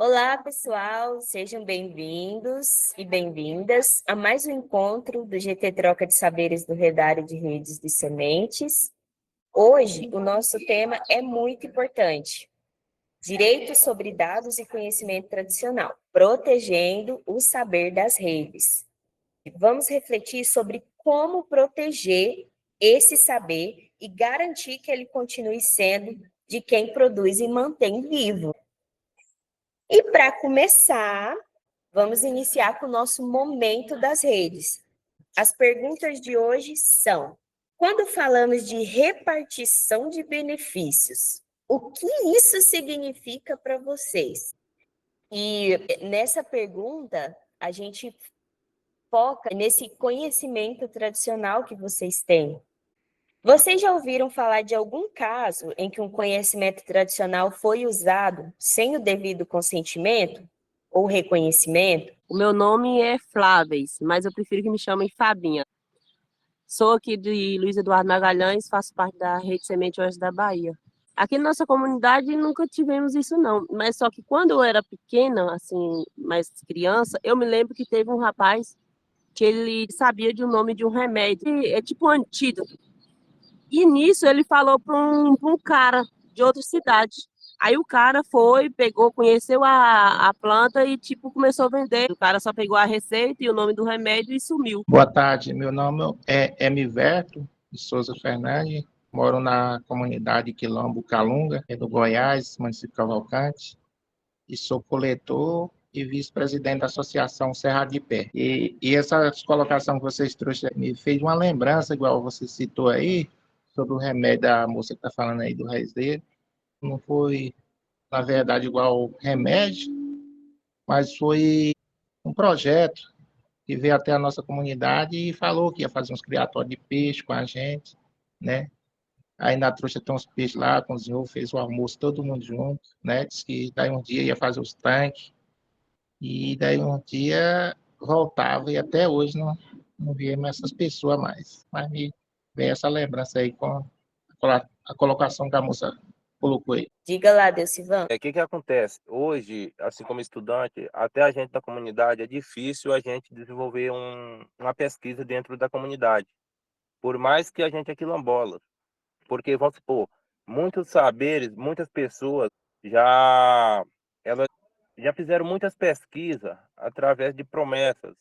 Olá, pessoal, sejam bem-vindos e bem-vindas a mais um encontro do GT Troca de Saberes do Redário de Redes de Sementes. Hoje, o nosso tema é muito importante: direito sobre dados e conhecimento tradicional, protegendo o saber das redes. Vamos refletir sobre como proteger esse saber e garantir que ele continue sendo de quem produz e mantém vivo. E para começar, vamos iniciar com o nosso momento das redes. As perguntas de hoje são: quando falamos de repartição de benefícios, o que isso significa para vocês? E nessa pergunta, a gente foca nesse conhecimento tradicional que vocês têm. Vocês já ouviram falar de algum caso em que um conhecimento tradicional foi usado sem o devido consentimento ou reconhecimento? O meu nome é Fláveis, mas eu prefiro que me chamem Fabinha. Sou aqui de Luiz Eduardo Magalhães, faço parte da Rede Semente Oeste da Bahia. Aqui na nossa comunidade nunca tivemos isso não, mas só que quando eu era pequena, assim, mais criança, eu me lembro que teve um rapaz que ele sabia de um nome de um remédio, é tipo um antídoto. E nisso ele falou para um cara de outra cidade. Aí o cara foi, pegou, conheceu a planta e, tipo, começou a vender. O cara só pegou a receita e o nome do remédio e sumiu. Boa tarde, meu nome é Emiverto de Souza Fernandes, moro na comunidade Quilombo Calunga, do Goiás, município de Cavalcante, e sou coletor e vice-presidente da Associação Serra de Pé. E essa colocação que vocês trouxeram me fez uma lembrança, igual você citou aí, sobre o remédio da moça que está falando aí do raiz dele. Não foi, na verdade, igual remédio, mas foi um projeto que veio até a nossa comunidade e falou que ia fazer uns criatórios de peixe com a gente, né? Aí na trouxa tem uns peixes lá, cozinhou, fez o almoço todo mundo junto, né? Disse que daí um dia ia fazer os tanques, e daí um dia voltava, e até hoje não vimos essas pessoas mais. Mas me vem essa lembrança aí com a colocação que a moça colocou aí. Diga lá, Delcivan. O que acontece? Hoje, assim como estudante, até a gente da comunidade, é difícil a gente desenvolver uma pesquisa dentro da comunidade. Por mais que a gente é quilombola. Porque, vamos supor, muitos saberes, muitas pessoas já, elas já fizeram muitas pesquisas através de promessas.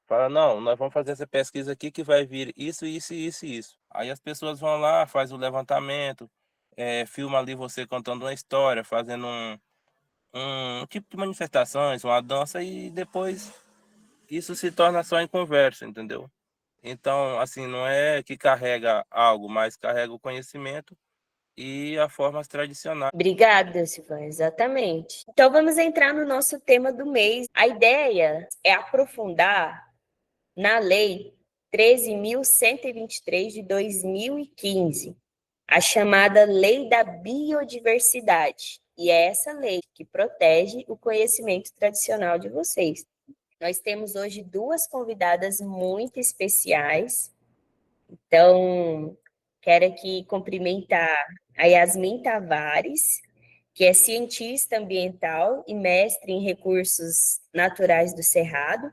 Fala, não, nós vamos fazer essa pesquisa aqui que vai vir isso, isso, isso e isso. Aí as pessoas vão lá, faz o levantamento, filma ali você contando uma história, fazendo um tipo de manifestações, uma dança, e depois isso se torna só em conversa, entendeu? Então, assim, não é que carrega algo, mas carrega o conhecimento e as formas tradicionais. Obrigada, Delcivan, exatamente. Então vamos entrar no nosso tema do mês. A ideia é aprofundar na Lei 13.123 de 2015, a chamada Lei da Biodiversidade. E é essa lei que protege o conhecimento tradicional de vocês. Nós temos hoje duas convidadas muito especiais. Então, quero aqui cumprimentar a Yasmin Tavares, que é cientista ambiental e mestre em recursos naturais do Cerrado.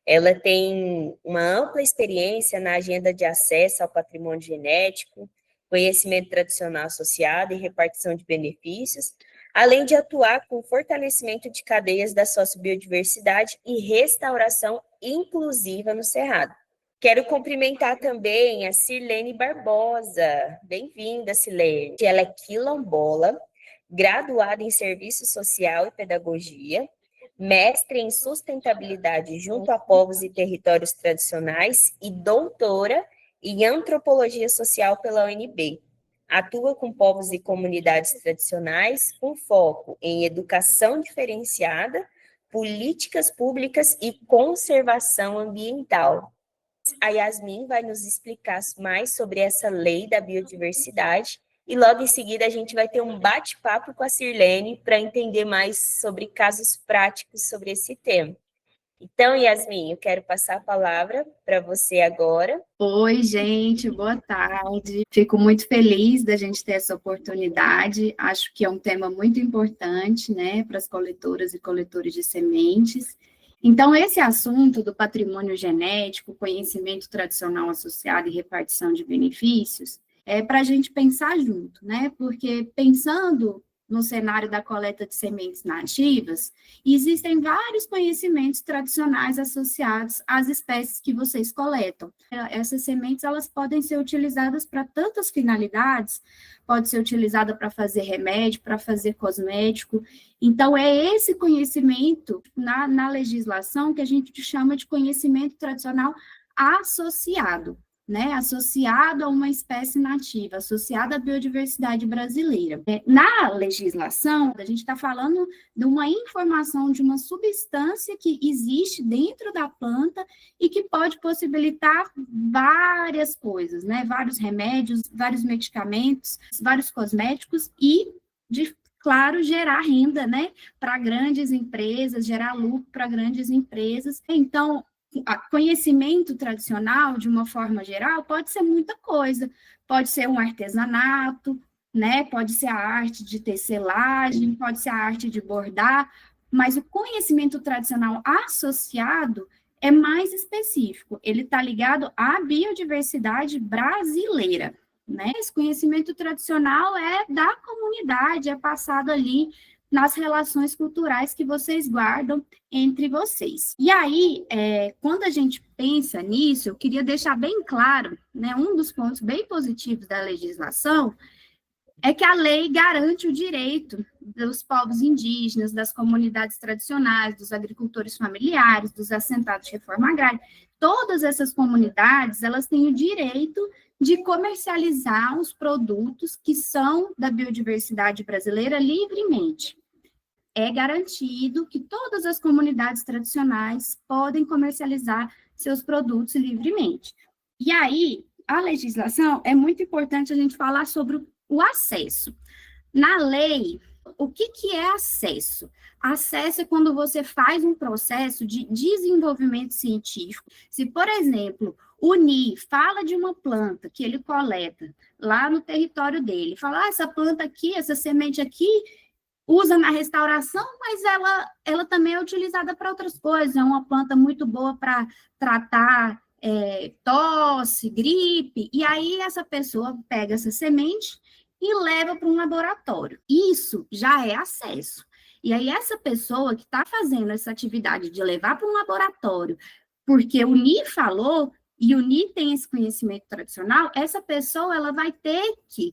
Ela tem uma ampla experiência na agenda de acesso ao patrimônio genético, conhecimento tradicional associado e repartição de benefícios, além de atuar com fortalecimento de cadeias da sociobiodiversidade e restauração inclusiva no Cerrado. Quero cumprimentar também a Sirlene Barbosa. Bem-vinda, Sirlene. Ela é quilombola, graduada em Serviço Social e Pedagogia, mestre em Sustentabilidade junto a Povos e Territórios Tradicionais e doutora em Antropologia Social pela UNB. Atua com povos e comunidades tradicionais, com foco em educação diferenciada, políticas públicas e conservação ambiental. A Yasmin vai nos explicar mais sobre essa lei da biodiversidade e logo em seguida a gente vai ter um bate-papo com a Sirlene para entender mais sobre casos práticos sobre esse tema. Então, Yasmin, eu quero passar a palavra para você agora. Oi, gente, boa tarde. Fico muito feliz da gente ter essa oportunidade. Acho que é um tema muito importante, né, para as coletoras e coletores de sementes. Então, esse assunto do patrimônio genético, conhecimento tradicional associado e repartição de benefícios, é para a gente pensar junto, né? Porque pensando no cenário da coleta de sementes nativas, existem vários conhecimentos tradicionais associados às espécies que vocês coletam. Essas sementes, elas podem ser utilizadas para tantas finalidades, pode ser utilizada para fazer remédio, para fazer cosmético. Então, é esse conhecimento na legislação que a gente chama de conhecimento tradicional associado, né, associado a uma espécie nativa, associado à biodiversidade brasileira. Na legislação, a gente está falando de uma informação de uma substância que existe dentro da planta e que pode possibilitar várias coisas, né, vários remédios, vários medicamentos, vários cosméticos e, claro, gerar renda, né, para grandes empresas, gerar lucro para grandes empresas. Então, conhecimento tradicional, de uma forma geral, pode ser muita coisa. Pode ser um artesanato, né? Pode ser a arte de tecelagem, pode ser a arte de bordar, mas o conhecimento tradicional associado é mais específico. Ele está ligado à biodiversidade brasileira, né? Esse conhecimento tradicional é da comunidade, é passado ali nas relações culturais que vocês guardam entre vocês. E aí, quando a gente pensa nisso, eu queria deixar bem claro, né, um dos pontos bem positivos da legislação é que a lei garante o direito dos povos indígenas, das comunidades tradicionais, dos agricultores familiares, dos assentados de reforma agrária. Todas essas comunidades, elas têm o direito de comercializar os produtos que são da biodiversidade brasileira livremente. É garantido que todas as comunidades tradicionais podem comercializar seus produtos livremente. E aí, a legislação, é muito importante a gente falar sobre o acesso. Na lei, o que é acesso? Acesso é quando você faz um processo de desenvolvimento científico. Se, por exemplo, o NI fala de uma planta que ele coleta lá no território dele, fala, essa planta aqui, essa semente aqui, usa na restauração, mas ela também é utilizada para outras coisas. É uma planta muito boa para tratar tosse, gripe, e aí essa pessoa pega essa semente e leva para um laboratório. Isso já é acesso. E aí essa pessoa que está fazendo essa atividade de levar para um laboratório, porque o NI falou, e o NI tem esse conhecimento tradicional, essa pessoa ela vai ter que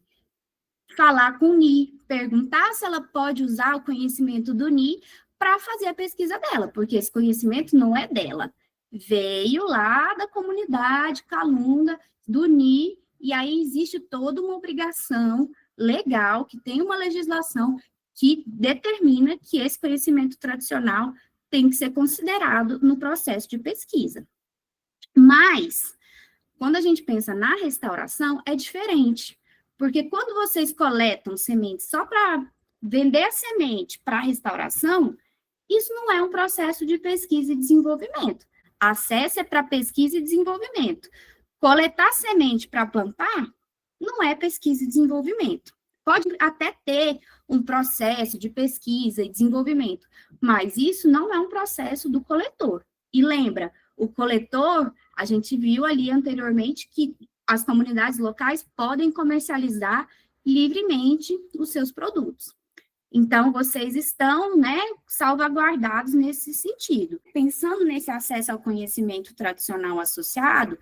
falar com o NI, perguntar se ela pode usar o conhecimento do NI para fazer a pesquisa dela, porque esse conhecimento não é dela. Veio lá da comunidade Calunga, do NI, e aí existe toda uma obrigação legal, que tem uma legislação que determina que esse conhecimento tradicional tem que ser considerado no processo de pesquisa. Mas, quando a gente pensa na restauração, é diferente. Porque quando vocês coletam sementes só para vender a semente para restauração, isso não é um processo de pesquisa e desenvolvimento. Acesso é para pesquisa e desenvolvimento. Coletar semente para plantar não é pesquisa e desenvolvimento. Pode até ter um processo de pesquisa e desenvolvimento, mas isso não é um processo do coletor. E lembra, o coletor, a gente viu ali anteriormente que as comunidades locais podem comercializar livremente os seus produtos. Então, vocês estão, né, salvaguardados nesse sentido. Pensando nesse acesso ao conhecimento tradicional associado,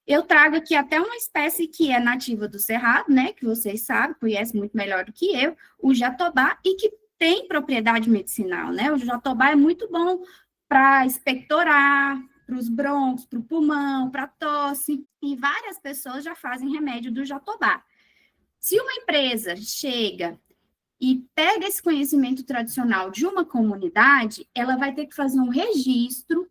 eu trago aqui até uma espécie que é nativa do Cerrado, né, que vocês sabem, conhecem muito melhor do que eu, o jatobá, e que tem propriedade medicinal, né? O jatobá é muito bom para expectorar, para os brônquios, para o pulmão, para a tosse, e várias pessoas já fazem remédio do jatobá. Se uma empresa chega e pega esse conhecimento tradicional de uma comunidade, ela vai ter que fazer um registro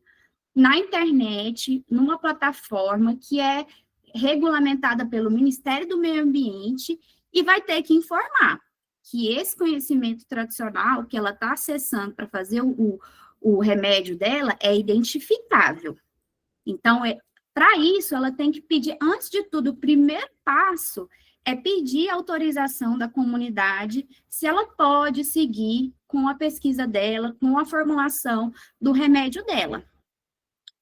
na internet, numa plataforma que é regulamentada pelo Ministério do Meio Ambiente, e vai ter que informar que esse conhecimento tradicional que ela está acessando para fazer o remédio dela é identificável. Então, para isso, ela tem que pedir, antes de tudo, o primeiro passo é pedir autorização da comunidade se ela pode seguir com a pesquisa dela, com a formulação do remédio dela.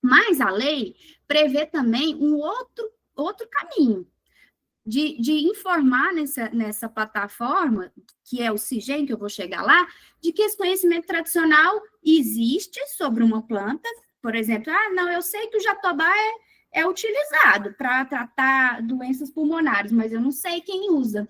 Mas a lei prevê também um outro caminho, de informar nessa plataforma, que é o CIGEM, que eu vou chegar lá, de que esse conhecimento tradicional existe sobre uma planta. Por exemplo, não, eu sei que o jatobá é utilizado para tratar doenças pulmonares, mas eu não sei quem usa,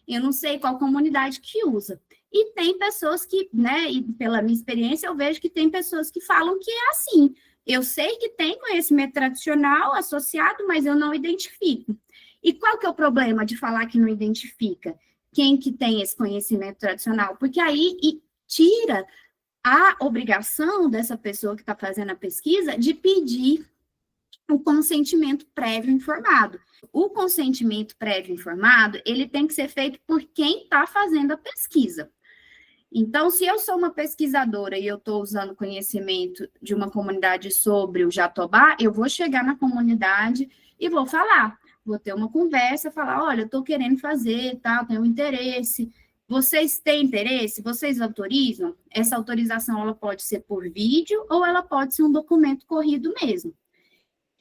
eu não sei qual comunidade que usa. E tem pessoas que, né, e pela minha experiência, eu vejo que tem pessoas que falam que é assim. Eu sei que tem conhecimento tradicional associado, mas eu não identifico. E qual que é o problema de falar que não identifica quem que tem esse conhecimento tradicional? Porque aí tira a obrigação dessa pessoa que está fazendo a pesquisa de pedir o consentimento prévio informado. O consentimento prévio informado, ele tem que ser feito por quem está fazendo a pesquisa. Então, se eu sou uma pesquisadora e eu estou usando conhecimento de uma comunidade sobre o jatobá, eu vou chegar na comunidade e vou falar, vou ter uma conversa, falar, olha, eu estou querendo fazer, tá, tenho interesse. Vocês têm interesse? Vocês autorizam? Essa autorização, ela pode ser por vídeo ou ela pode ser um documento corrido mesmo.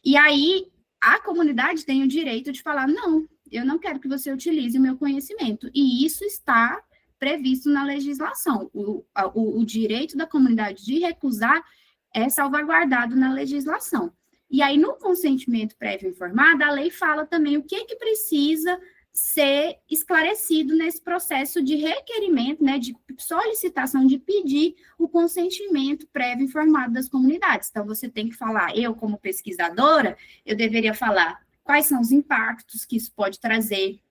E aí, a comunidade tem o direito de falar, não, eu não quero que você utilize o meu conhecimento. E isso está previsto na legislação. O direito da comunidade de recusar é salvaguardado na legislação. E aí, no consentimento prévio informado, a lei fala também o que precisa ser esclarecido nesse processo de requerimento, né, de solicitação, de pedir o consentimento prévio informado das comunidades. Então, você tem que falar, eu como pesquisadora, eu deveria falar quais são os impactos que isso pode trazer,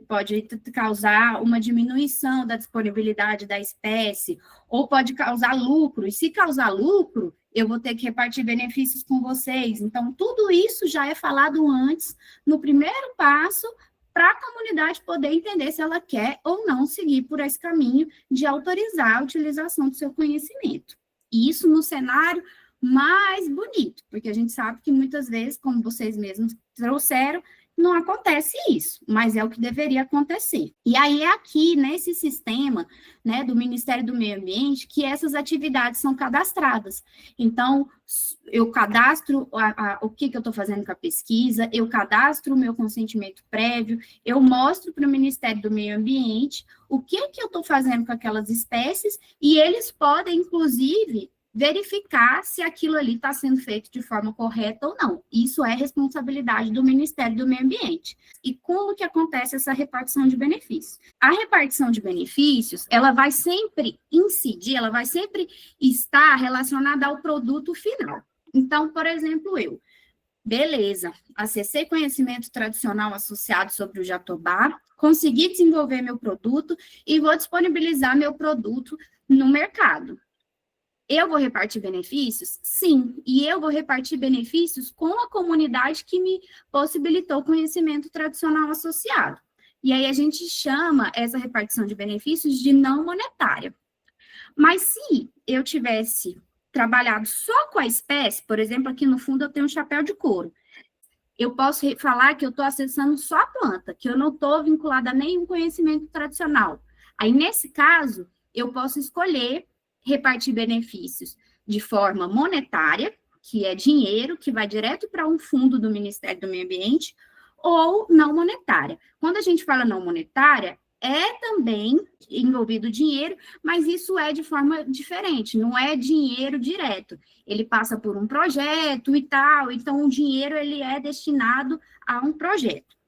pode causar uma diminuição da disponibilidade da espécie, ou pode causar lucro, e se causar lucro, eu vou ter que repartir benefícios com vocês. Então, tudo isso já é falado antes, no primeiro passo, para a comunidade poder entender se ela quer ou não seguir por esse caminho de autorizar a utilização do seu conhecimento. E isso no cenário mais bonito, porque a gente sabe que muitas vezes, como vocês mesmos trouxeram, não acontece isso, mas é o que deveria acontecer. E aí é aqui, nesse sistema, né, do Ministério do Meio Ambiente, que essas atividades são cadastradas. Então, eu cadastro o que eu estou fazendo com a pesquisa, eu cadastro o meu consentimento prévio, eu mostro para o Ministério do Meio Ambiente o que eu estou fazendo com aquelas espécies, e eles podem, inclusive, verificar se aquilo ali está sendo feito de forma correta ou não. Isso é responsabilidade do Ministério do Meio Ambiente. E como que acontece essa repartição de benefícios? A repartição de benefícios, ela vai sempre incidir, ela vai sempre estar relacionada ao produto final. Então, por exemplo, beleza, acessei conhecimento tradicional associado sobre o jatobá, consegui desenvolver meu produto e vou disponibilizar meu produto no mercado. Eu vou repartir benefícios? Sim, e eu vou repartir benefícios com a comunidade que me possibilitou conhecimento tradicional associado. E aí a gente chama essa repartição de benefícios de não monetária. Mas se eu tivesse trabalhado só com a espécie, por exemplo, aqui no fundo eu tenho um chapéu de couro, eu posso falar que eu estou acessando só a planta, que eu não estou vinculada a nenhum conhecimento tradicional. Aí, nesse caso, eu posso escolher repartir benefícios de forma monetária, que é dinheiro, que vai direto para um fundo do Ministério do Meio Ambiente, ou não monetária. Quando a gente fala não monetária, é também envolvido dinheiro, mas isso é de forma diferente, não é dinheiro direto. Ele passa por um projeto e tal, então o dinheiro ele é destinado a um projeto.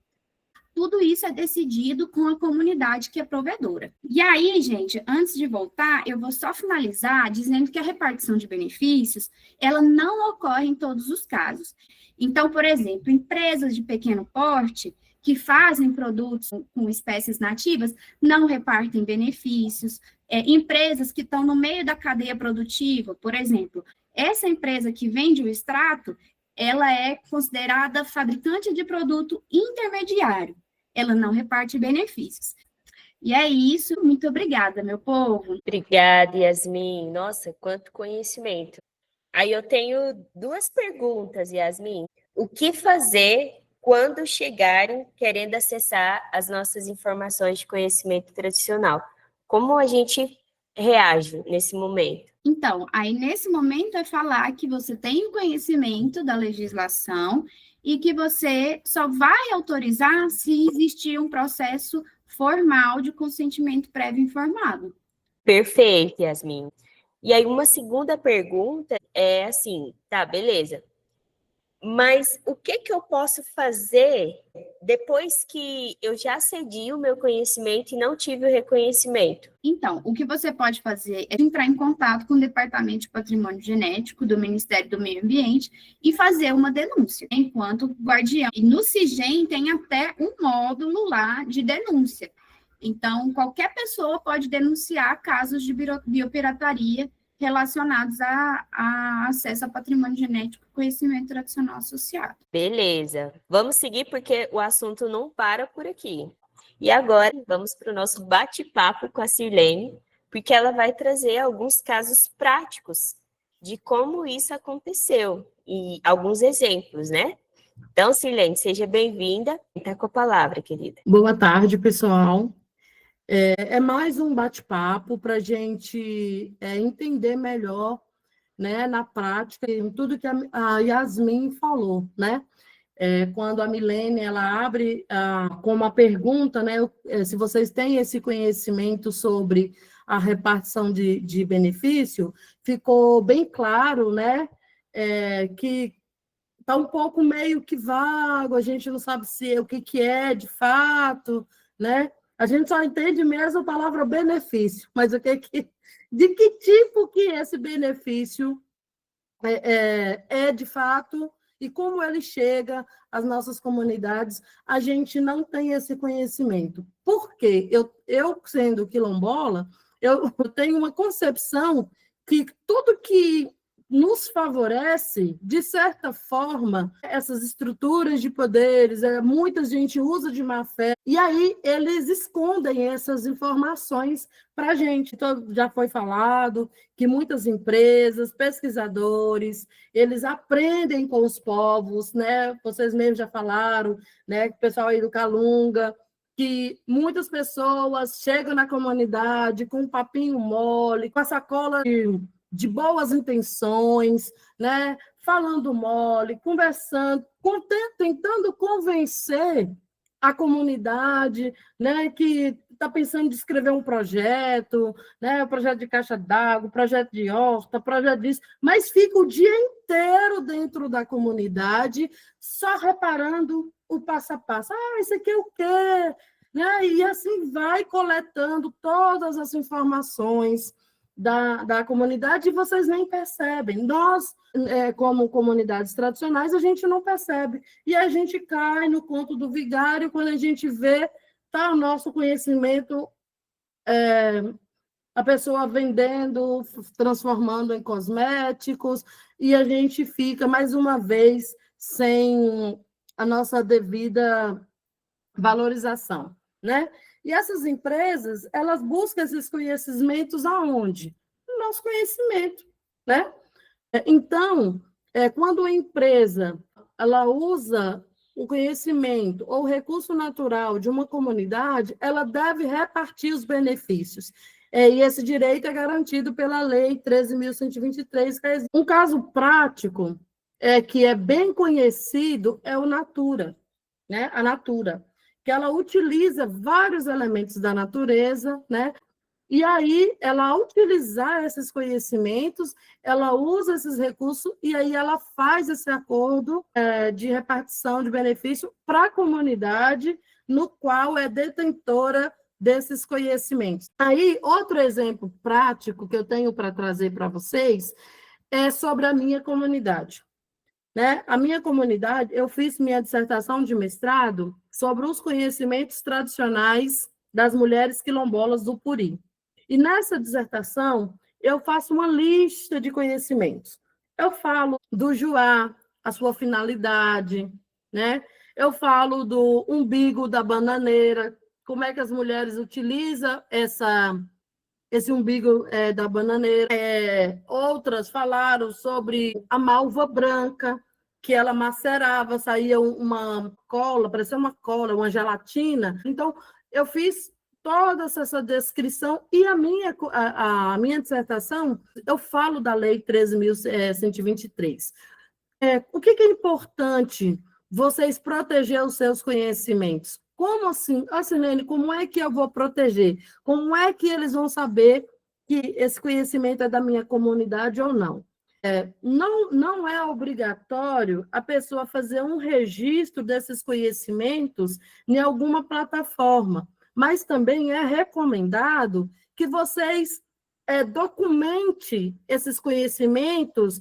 Tudo isso é decidido com a comunidade que é provedora. E aí, gente, antes de voltar, eu vou só finalizar dizendo que a repartição de benefícios, ela não ocorre em todos os casos. Então, por exemplo, empresas de pequeno porte que fazem produtos com espécies nativas não repartem benefícios. Empresas que estão no meio da cadeia produtiva, por exemplo, essa empresa que vende o extrato, ela é considerada fabricante de produto intermediário. Ela não reparte benefícios. E é isso, muito obrigada, meu povo. Obrigada, Yasmin. Nossa, quanto conhecimento. Aí eu tenho duas perguntas, Yasmin. O que fazer quando chegarem querendo acessar as nossas informações de conhecimento tradicional? Como a gente reage nesse momento? Então, aí nesse momento é falar que você tem o conhecimento da legislação e que você só vai autorizar se existir um processo formal de consentimento prévio informado. Perfeito, Yasmin. E aí uma segunda pergunta é assim, tá, beleza. Mas o que que eu posso fazer depois que eu já cedi o meu conhecimento e não tive o reconhecimento? Então, o que você pode fazer é entrar em contato com o Departamento de Patrimônio Genético do Ministério do Meio Ambiente e fazer uma denúncia, enquanto guardião. E no CIGEM tem até um módulo lá de denúncia. Então, qualquer pessoa pode denunciar casos de biopirataria relacionados a acesso a patrimônio genético e conhecimento tradicional associado. Beleza. Vamos seguir porque o assunto não para por aqui. E agora vamos para o nosso bate-papo com a Sirlene, porque ela vai trazer alguns casos práticos de como isso aconteceu e alguns exemplos, né? Então, Sirlene, seja bem-vinda. Está com a palavra, querida. Boa tarde, pessoal. É mais um bate-papo para a gente entender melhor, né, na prática, em tudo que a Yasmin falou, né? Quando a Milene ela abre com uma pergunta, né, se vocês têm esse conhecimento sobre a repartição de benefício, ficou bem claro, né, que está um pouco meio que vago, a gente não sabe o que é de fato, né? A gente só entende mesmo a palavra benefício, mas de que tipo que esse benefício é de fato e como ele chega às nossas comunidades, a gente não tem esse conhecimento. Por quê? Eu sendo quilombola, eu tenho uma concepção que tudo que nos favorece, de certa forma, essas estruturas de poderes, muita gente usa de má fé, e aí eles escondem essas informações para a gente. Então, já foi falado que muitas empresas, pesquisadores, eles aprendem com os povos, né? Vocês mesmos já falaram, né? O pessoal aí do Calunga, que muitas pessoas chegam na comunidade com um papinho mole, com a sacola de boas intenções, né? Falando mole, conversando, tentando convencer a comunidade, né, que está pensando em escrever um projeto, né, projeto de caixa d'água, projeto de horta, projeto disso, mas fica o dia inteiro dentro da comunidade só reparando o passo a passo. Ah, isso aqui é o quê? Né? E assim vai coletando todas as informações da comunidade e vocês nem percebem. Nós, como comunidades tradicionais, a gente não percebe. E a gente cai no conto do vigário quando a gente vê tá, o nosso conhecimento, a pessoa vendendo, transformando em cosméticos, e a gente fica, mais uma vez, sem a nossa devida valorização, né? E essas empresas, elas buscam esses conhecimentos aonde? No nosso conhecimento, né? Então, quando a empresa ela usa o conhecimento ou o recurso natural de uma comunidade, ela deve repartir os benefícios. E esse direito é garantido pela Lei 13.123. Um caso prático que é bem conhecido é o Natura, né? A Natura, que ela utiliza vários elementos da natureza, né? E aí, ela, ao utilizar esses conhecimentos, ela usa esses recursos e aí ela faz esse acordo de repartição de benefício para a comunidade no qual é detentora desses conhecimentos. Aí, outro exemplo prático que eu tenho para trazer para vocês é sobre a minha comunidade. Né? A minha comunidade, eu fiz minha dissertação de mestrado sobre os conhecimentos tradicionais das mulheres quilombolas do Puri. E nessa dissertação, eu faço uma lista de conhecimentos. Eu falo do Juá, a sua finalidade, né? Eu falo do umbigo da bananeira, como é que as mulheres utilizam esse umbigo da bananeira. Outras falaram sobre a malva branca, que ela macerava, saía uma cola, parecia uma cola, uma gelatina. Então, eu fiz toda essa descrição e a minha dissertação, eu falo da Lei 13.123. O que é importante vocês proteger os seus conhecimentos? Como assim? Silene, como é que eu vou proteger? Como é que eles vão saber que esse conhecimento é da minha comunidade ou não? Não é obrigatório a pessoa fazer um registro desses conhecimentos em alguma plataforma, mas também é recomendado que vocês documente esses conhecimentos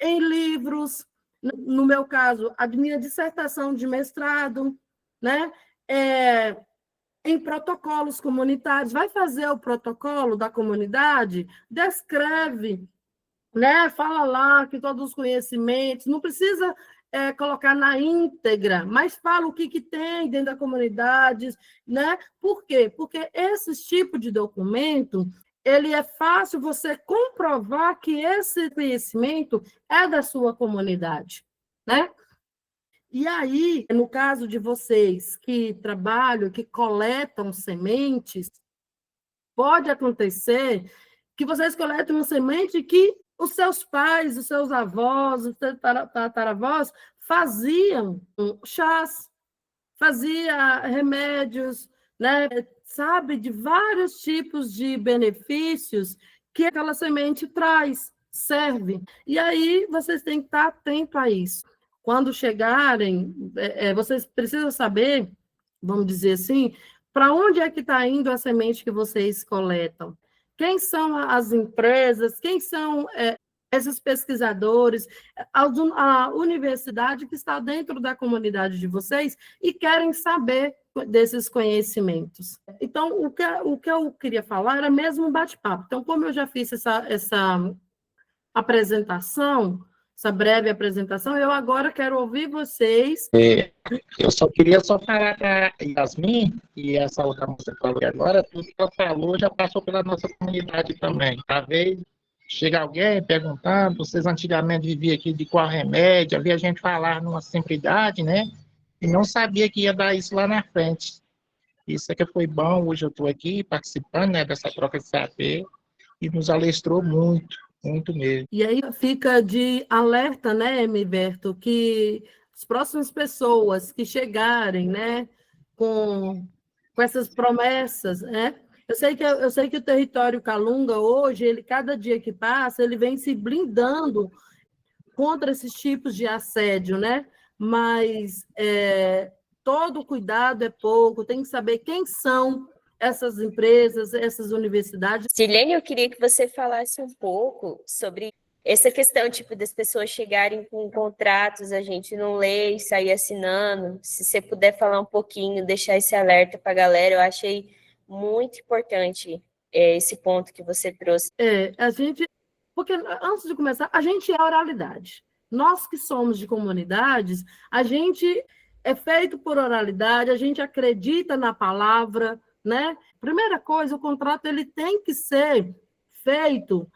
em livros, no meu caso, a minha dissertação de mestrado, né? Em protocolos comunitários, vai fazer o protocolo da comunidade, descreve, né? Fala lá que todos os conhecimentos, não precisa colocar na íntegra, mas fala o que tem dentro da comunidade, né? Por quê? Porque esse tipo de documento, ele é fácil você comprovar que esse conhecimento é da sua comunidade, né? E aí, no caso de vocês que trabalham, que coletam sementes, pode acontecer que vocês coletem uma semente que os seus pais, os seus avós, os seus tataravós faziam chás, fazia remédios, né? Sabe, de vários tipos de benefícios que aquela semente traz, serve. E aí vocês têm que estar atentos a isso. Quando chegarem, vocês precisam saber, vamos dizer assim, para onde é que está indo a semente que vocês coletam? Quem são as empresas? Quem são esses pesquisadores? A universidade que está dentro da comunidade de vocês e querem saber desses conhecimentos. Então, o que eu queria falar era mesmo um bate-papo. Então, como eu já fiz essa apresentação, essa breve apresentação, eu agora quero ouvir vocês. Eu só queria falar para a Yasmin, e essa outra moça que falou agora, tudo que ela falou já passou pela nossa comunidade também. Talvez chega alguém perguntando, vocês antigamente viviam aqui de qual remédio, havia gente falar numa simplicidade, né? E não sabia que ia dar isso lá na frente. Isso é que foi bom, hoje eu estou aqui participando, né, dessa troca de saber, e nos alestrou muito. Muito mesmo. E aí fica de alerta, né, Heriberto, que as próximas pessoas que chegarem, né, com essas promessas, né? Eu sei que o território Calunga hoje, cada dia que passa, ele vem se blindando contra esses tipos de assédio, né? Mas todo cuidado é pouco, tem que saber quem são essas empresas, essas universidades. Silene, eu queria que você falasse um pouco sobre essa questão, tipo, das pessoas chegarem com contratos, a gente não lê e sair assinando. Se você puder falar um pouquinho, deixar esse alerta para a galera, eu achei muito importante esse ponto que você trouxe. Porque antes de começar, a gente é a oralidade. Nós que somos de comunidades, a gente é feito por oralidade, a gente acredita na palavra, né? Primeira coisa, o contrato ele tem que ser feito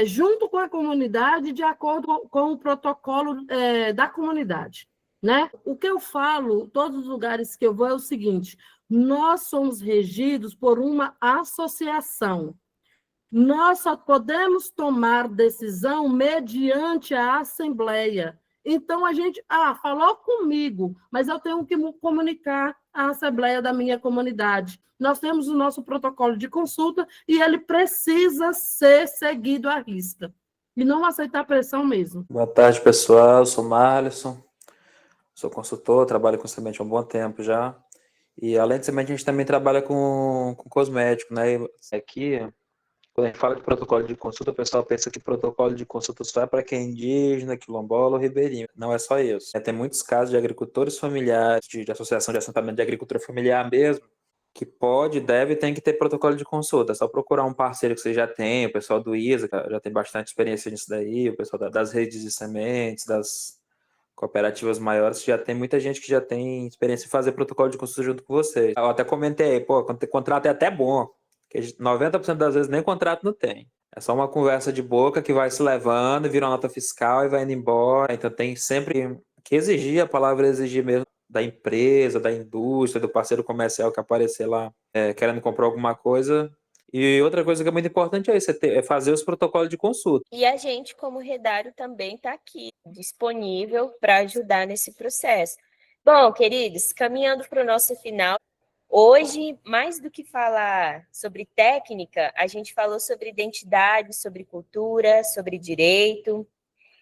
junto com a comunidade, de acordo com o protocolo da comunidade, né? O que eu falo, todos os lugares que eu vou, é o seguinte: nós somos regidos por uma associação. Nós só podemos tomar decisão mediante a assembleia. Então, a gente, falou comigo, mas eu tenho que comunicar à assembleia da minha comunidade. Nós temos o nosso protocolo de consulta e ele precisa ser seguido à risca. E não aceitar pressão mesmo. Boa tarde, pessoal. Eu sou Marlisson, sou consultor, trabalho com semente há um bom tempo já. E, além de semente, a gente também trabalha com cosmético, né? Aqui, quando a gente fala de protocolo de consulta, o pessoal pensa que protocolo de consulta só é para quem é indígena, quilombola ou ribeirinho. Não é só isso. Tem muitos casos de agricultores familiares, de associação de assentamento de agricultura familiar mesmo, que pode, deve e tem que ter protocolo de consulta. É só procurar um parceiro que você já tem, o pessoal do ISA, que já tem bastante experiência nisso daí, o pessoal das redes de sementes, das cooperativas maiores, já tem muita gente que já tem experiência em fazer protocolo de consulta junto com vocês. Eu até comentei, pô, contrato é até bom, que 90% das vezes nem contrato não tem. É só uma conversa de boca que vai se levando, vira uma nota fiscal e vai indo embora. Então tem sempre que exigir, a palavra exigir mesmo, da empresa, da indústria, do parceiro comercial que aparecer lá querendo comprar alguma coisa. E outra coisa que é muito importante é isso, é fazer os protocolos de consulta. E a gente, como Redário, também está aqui, disponível para ajudar nesse processo. Bom, queridos, caminhando para o nosso final, hoje, mais do que falar sobre técnica, a gente falou sobre identidade, sobre cultura, sobre direito.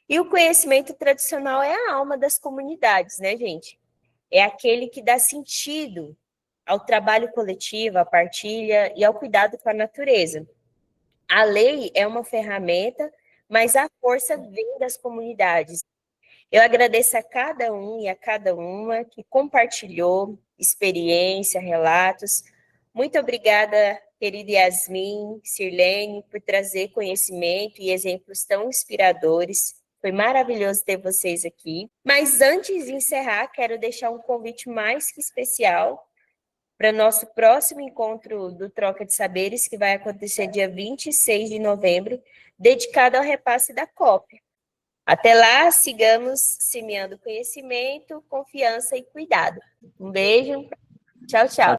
E o conhecimento tradicional é a alma das comunidades, né, gente? É aquele que dá sentido ao trabalho coletivo, à partilha e ao cuidado com a natureza. A lei é uma ferramenta, mas a força vem das comunidades. Eu agradeço a cada um e a cada uma que compartilhou experiência, relatos. Muito obrigada, querida Yasmin, Sirlene, por trazer conhecimento e exemplos tão inspiradores. Foi maravilhoso ter vocês aqui. Mas antes de encerrar, quero deixar um convite mais que especial para nosso próximo encontro do Troca de Saberes, que vai acontecer dia 26 de novembro, dedicado ao repasse da COP. Até lá, sigamos semeando conhecimento, confiança e cuidado. Um beijo. Tchau, tchau.